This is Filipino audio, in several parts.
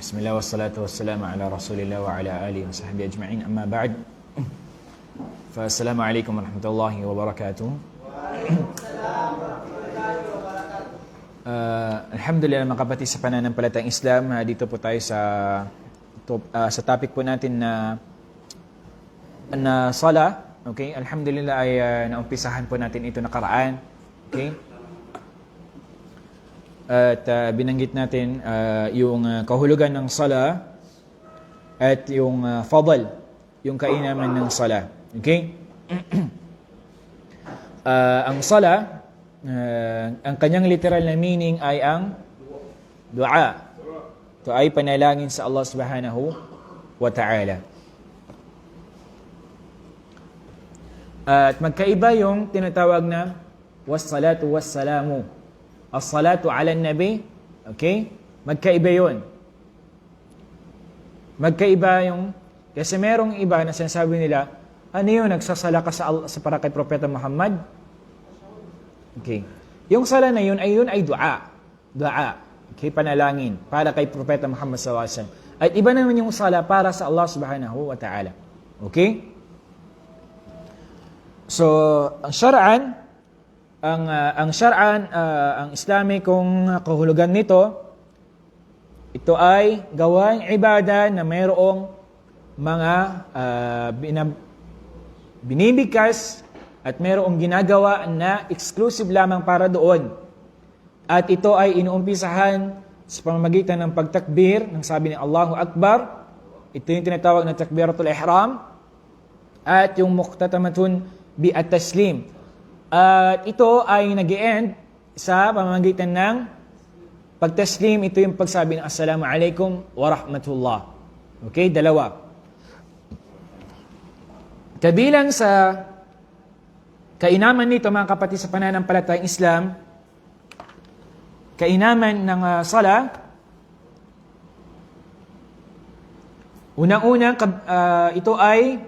Bismillah wassalatu wassalamu ala rasulillah wa ala alihi wa sahbihi ajma'in, amma ba'd. Assalamualaikum warahmatullahi wabarakatuh. Alhamdulillah mga kapatid sa pananampalatayang Islam, dito po tayo sa topic po natin na sala. Okay, alhamdulillah ay naumpisahan po natin ito nakaraan. Okay? At binanggit natin yung kahulugan ng sala at yung fadl, yung kainaman ng sala. Okay? Ang sala, ang kanyang literal na meaning ay ang dua. Ito ay panalangin sa Allah subhanahu wa ta'ala. At magkaiba yung tinatawag na wassalatu wassalamu. As-salatu ala nabi, okay? Magkaiba yun. Magkaiba yung, kasi merong iba na sinasabi nila, ano yun, nagsasala ka sa para kay Propeta Muhammad? Okay. Yung sala na yun ay dua. Dua. Okay, panalangin para kay Propeta Muhammad SAW. At iba naman yung sala para sa Allah subhanahu wa ta'ala. Okay? So, ang syara'an, ang Islamikong kahulugan nito, ito ay gawang ibada na mayroong mga binibigkas at mayroong ginagawa na exclusive lamang para doon. At ito ay inuumpisahan sa pamamagitan ng pagtakbir, ng sabi ni Allahu Akbar. Ito yung tinatawag na takbiratul ihram. At yung muqtatamatun bi at-taslim. At ito ay nag-e-end sa pamamagitan ng pagtaslim. Ito yung pagsabi ng Assalamu alaikum wa rahmatullah. Okay, dalawa. Kabilang sa kainaman nito mga kapatid sa pananampalatayang Islam, kainaman ng sala, unang-unang ito ay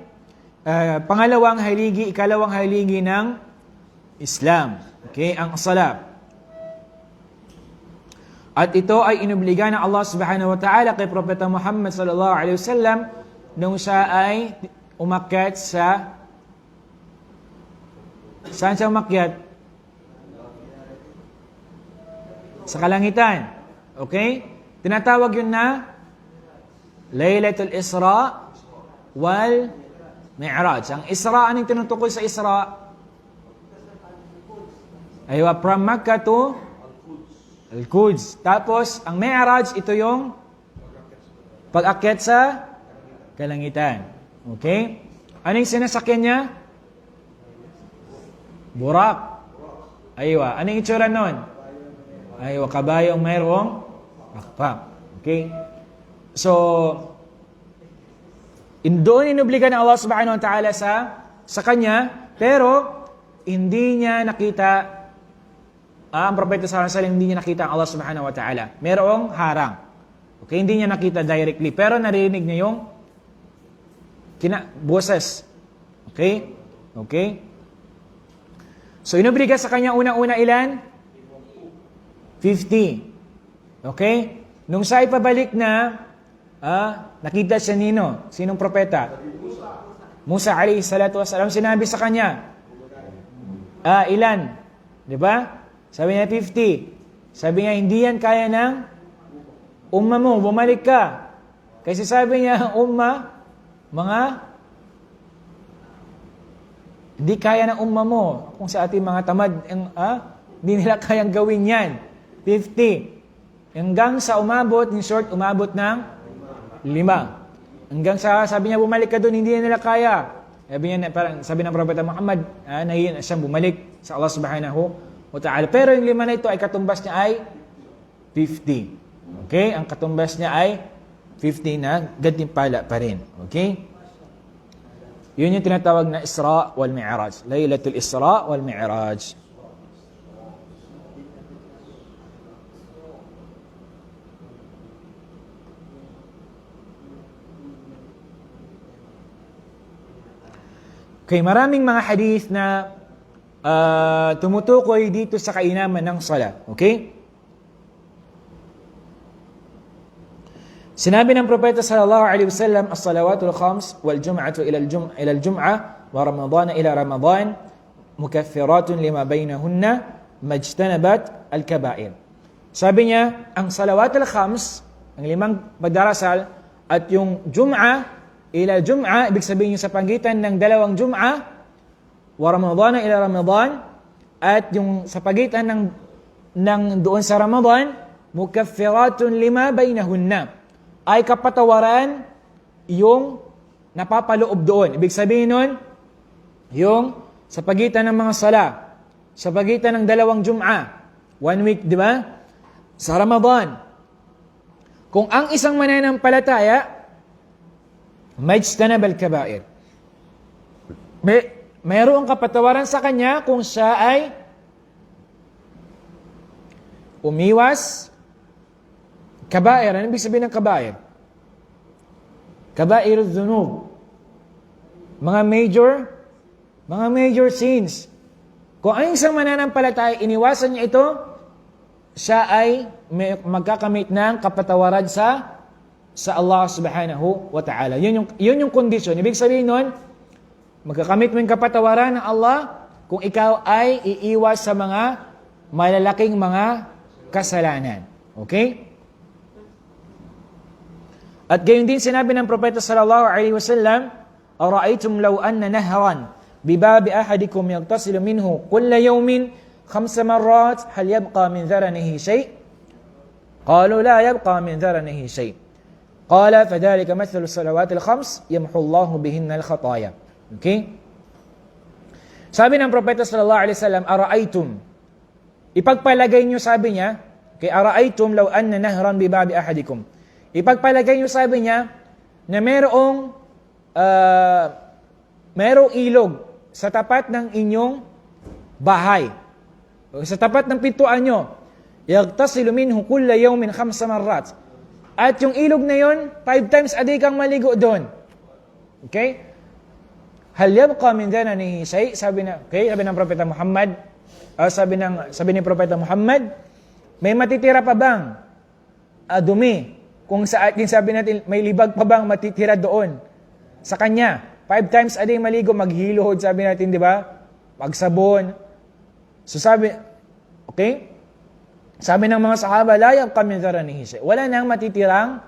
pangalawang haligi, ikalawang haligi ng Islam. Okay, ang sala. At ito ay inubliga ng Allah subhanahu wa ta'ala kay Propeta Muhammad sallallahu alaihi wasallam nung siya ay umakyat sa... Saan siya umakyat? Sa kalangitan. Okay? Tinatawag yun na Laylatul Isra wal Mi'raj. Ang Isra, anong tinutukoy sa Isra? Aywa, from Makkah to Al-Quds. Tapos, ang Mi'raj, ito yung pag-akyat sa kalangitan. Okay? Anong sinasakyan niya? Burak. Aywa, anong itsura nun? Aywa, kabayong mayroong pakpak. Okay? So, doon inubligan ng Allah subhanahu wa ta'ala sa kanya, pero hindi niya nakita, ang Propeta sallallahu alaihi wasallam hindi niya nakita ang Allah subhanahu wa ta'ala. Merong harang. Okay, hindi niya nakita directly, pero narinig niya yung boses. Okay? Okay? So, inubliga sa kanya una-una ilan? 50. Okay? Nung siya ipabalik na, nakita siya nino. Sinong propeta? Musa alayhi salatu wasalam. Sinabi sa kanya, ilan? Diba? Sabi niya 50. Sabi niya, hindi yan kaya ng umma mo. Bumalik ka. Kasi sabi niya, umma, hindi kaya ng umma mo. Kung sa ating mga tamad, hindi nila kayang gawin yan. 50. Hanggang sa umabot, in short, umabot ng 5. Hanggang sa, sabi niya, bumalik ka doon, hindi nila kaya. Sabi ng Propeta Muhammad, nahiyan siyang bumalik sa Allah subhanahu wa ta'ala. Pero yung 5 na ito ay katumbas niya ay 50. Okay? Ang katumbas niya ay 50 na gantimpala pa rin. Okay? Yun yung tinatawag na Isra wal Mi'raj. Laylatul Isra wal Mi'raj. Okay, maraming mga hadith na tumutukoy dito sa kainaman ng sala. Okay? Sinabi ng Propeta sallallahu alaihi wasallam, as-salawatul khams wal jum'atu ila al-jum'ah wa Ramadan ila Ramadan mukaffiratun lima bainahunna majtanabat al-kaba'ir. Sabi niya, ang salawatul khams, ang 5 pagdarasal, at yung jum'ah ila jum'ah, ibig sabihin yung sa pagitan ng 2 jum'ah, wa Ramadan ila Ramadan, at yung sa pagitan ng doon sa Ramadan, mukaffiratun lima bainahunna, ay kapatawaran yung napapaloob doon. Ibig sabihin nun, yung sa pagitan ng mga sala, sa pagitan ng 2 jum'ah, 1 week, di ba? Sa Ramadan, kung ang isang mananampalataya, majtanab al-kaba'ir, mayroong kapatawaran sa kanya kung siya ay umiwas kaba'ir. Ano ibig sabihin ng kaba'ir? Kaba'ir al-dhunub. Mga major sins. Kung ang isang mananampalataya, iniwasan niya ito, siya ay magkakamit ng kapatawaran sa Allah subhanahu wa ta'ala. Yun yung kondisyon. Ibig sabihin nun, magkakamit mo yung kapatawaran ng Allah kung ikaw ay iiwas sa mga malalaking mga kasalanan. Okay? At gayon din sinabi ng Propeta sallallahu alaihi wasallam, "Ara'aytum law anna nahran bibabi ahadikum yaghtasilu minhu kulla yawmin 5 marrat hal yabqa min dharanihi shay'?" Qalu la yabqa min dharanihi shay'. Qala fadhalika mathalu as-salawat al-5 yamhu Allahu bihinna al-khataaya. Okay? Sabi ng Propeta sallallahu alaihi wasallam, "Ara'aytum", ipagpalagay niyo, sabi niya, kay "Ara'aytum law anna nahran bibabi ahadikum", ipagpalagay niyo, sabi niya, na merong ilog sa tapat ng inyong bahay, sa tapat ng pintuan nyo, yagtasilu minhu kulla yawmin 5 marrat, at yung ilog na yon 5 times a day kang maligo doon. Okay? Hal yabqa min dhananihi shay', sabi ng Propeta Muhammad, sabi ni Propeta Muhammad, may matitira pa bang dumi? Kung sa atin, sabi natin, may libag pa bang matitira doon sa kanya? 5 times a day maligo, maghiluhod, sabi natin, di ba? Magsabon. So sabi, okay? Sabi ng mga sahaba, la yabqa min dharanihi shay', wala nang matitirang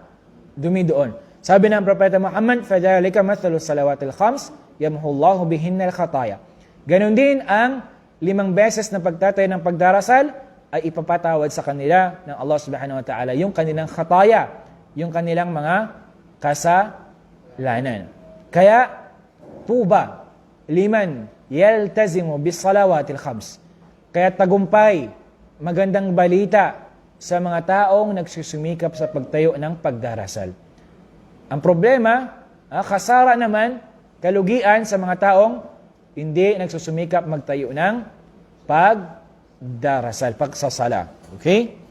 dumi doon. Sabi ng Propeta Muhammad, fadhalika mathalu salawatil khams yamhu Allahu bihinna al-khataaya. Ganon din ang 5 beses na pagtatay ng pagdarasal ay ipapatawad sa kanila ng Allah subhanahu wa ta'ala yung kanilang khataya, yung kanilang mga kasalanan. Kaya, tuba liman yaltazimu bis salawatil khams. Kaya tagumpay, magandang balita sa mga taong nagsusumikap sa pagtayo ng pagdarasal. Ang problema, kasara naman, kalugian sa mga taong hindi nagsusumikap magtayo ng pagdarasal, pagsasala. Okay?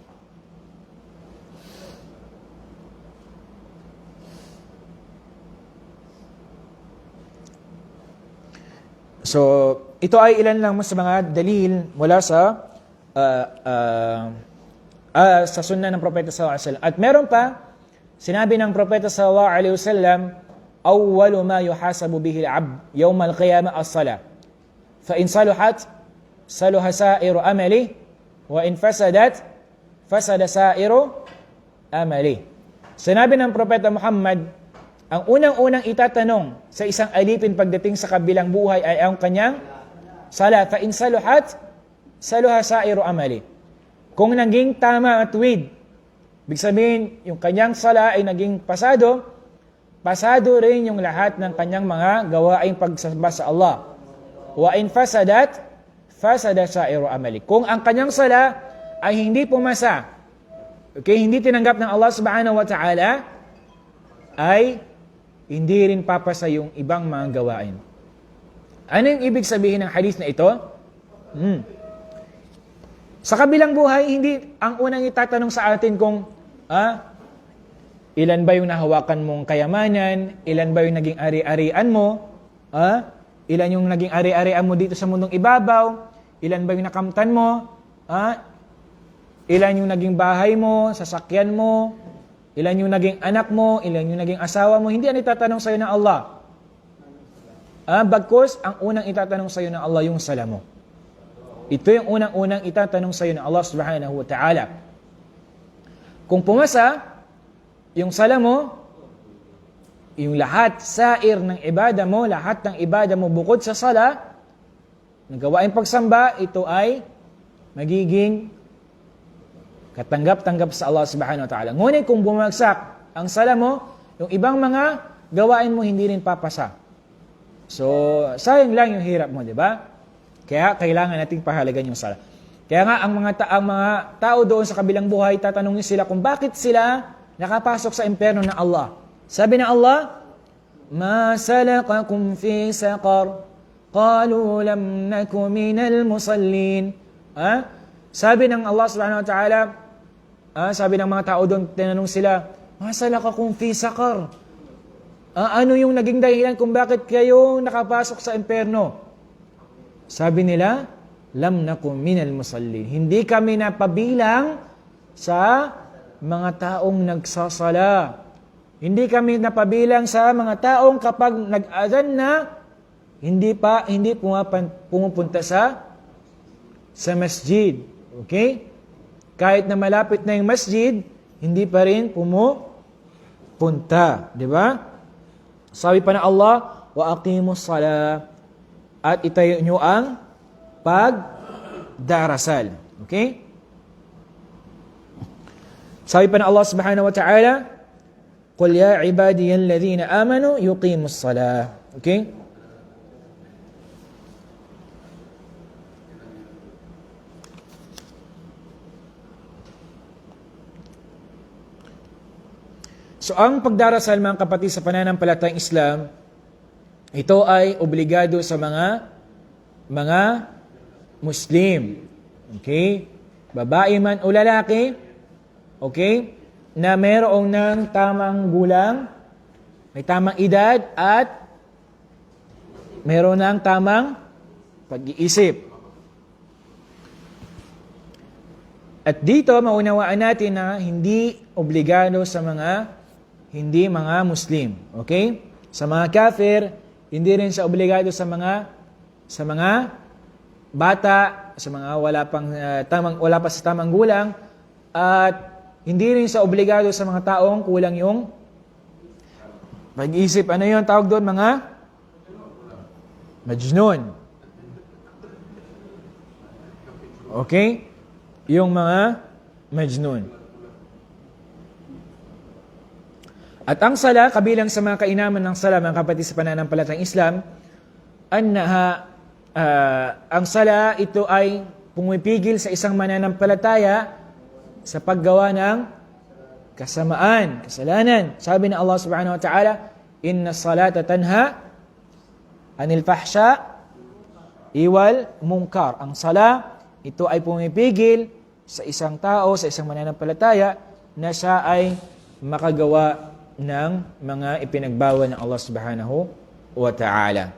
So, ito ay ilan lang sa mga dalil mula sa sunna ng Propeta sallallahu alaihi wasallam. At meron pa, sinabi ng Propeta sallallahu alaihi wasallam, awwalu ma yuhasabu bihi al-'abd yawm al-qiyamah as-salah. Fa in saluhat, saluha sa'iru amali, wa in fasadat, fasada sa'iru amali. Sinabi ng Propeta Muhammad, ang unang-unang itatanong sa isang alipin pagdating sa kabilang buhay ay ang kanyang sala. Fa in saluhat, saluha sa'iru amali. Kung naging tama at tuwid, ibig sabihin, yung kanyang sala ay naging pasado, pasado rin yung lahat ng kanyang mga gawaing pagsamba sa Allah. Wa in fasadat, fasada sa'iru amali. Kung ang kanyang sala ay hindi pumasa, okay, hindi tinanggap ng Allah subhanahu wa ta'ala, ay hindi rin papasa yung ibang mga gawain. Ano yung ibig sabihin ng hadith na ito? Sa kabilang buhay, hindi ang unang itatanong sa atin kung ilan ba yung nahawakan mong kayamanan, ilan ba yung naging ari-arian mo, ilan yung naging ari-arian mo dito sa mundong ibabaw, ilan ba yung nakamtan mo, ilan yung naging bahay mo, sasakyan mo, ilan yung naging anak mo, ilan yung naging asawa mo, hindi yan itatanong sa'yo ng Allah. Bagkus, ang unang itatanong sa'yo ng Allah yung sala mo. Ito yung unang-unang itatanong sa'yo ng Allah subhanahu wa ta'ala. Kung pumasa, yung sala mo, yung lahat, sair ng ibada mo, lahat ng ibada mo bukod sa sala, ng gawain pagsamba, ito ay magiging katanggap-tanggap sa Allah subhanahu wa ta'ala. Ngunit kung bumagsak ang sala mo, yung ibang mga gawain mo hindi rin papasa. So, sayang lang yung hirap mo, di ba? Kaya kailangan nating pahalagan yung sala. Kaya nga, ang mga tao doon sa kabilang buhay, tatanungin sila kung bakit sila nakapasok sa impyerno ng Allah. Sabi ng Allah, "Ma salakakum fi saqar? Qalu lam naku minal musallin." Sabi ng Allah subhanahu wa ta'ala, sabi ng mga tao doon, tinanong sila, "Ma salakakum fi saqar?" Ano yung naging dahilan kung bakit kayo nakapasok sa impyerno? Sabi nila, "Lam naku minal musallin." Hindi kami napabilang sa mga taong nagsasala. Hindi kami napabilang sa mga taong kapag nag-adhan na, hindi pumupunta sa masjid. Okay? Kahit na malapit na yung masjid, hindi pa rin pumupunta. Di ba? Sabi pa na Allah, "Wa aqimus salah." At itayo nyo ang pagdarasal. Okay? Sabi pa na Allah subhanahu wa ta'ala, "Qul ya ibadiyal ladhina amanu yuqimus salah." Okay? So, ang pagdarasal, mga kapatid, sa pananampalatayang Islam, ito ay obligado sa mga Muslim. Okay? Babae man o lalaki, okay? Na mayroong ng tamang gulang, may tamang edad, at mayroon ng tamang pag-iisip. At dito, maunawaan natin na hindi obligado sa mga Muslim. Okay? Sa mga kafir, hindi rin siya obligado sa mga bata, sa mga wala pa sa tamang gulang, at hindi rin siya obligado sa mga taong kulang yung pag-isip. Ano yung tawag doon? Mga majnun. Okay? Yung mga majnun. At ang sala, kabilang sa mga kainaman ng sala, mga kapatid sa pananampalatayang Islam, ang sala, ito ay pumipigil sa isang mananampalataya sa paggawa ng kasalanan. Sabi ng Allah subhanahu wa ta'ala, "Inna salata tanha anil fahsya iwal munkar." Ang sala, ito ay pumipigil sa isang tao, sa isang mananampalataya, na siya ay makagawa ng mga ipinagbawal ng Allah subhanahu wa ta'ala.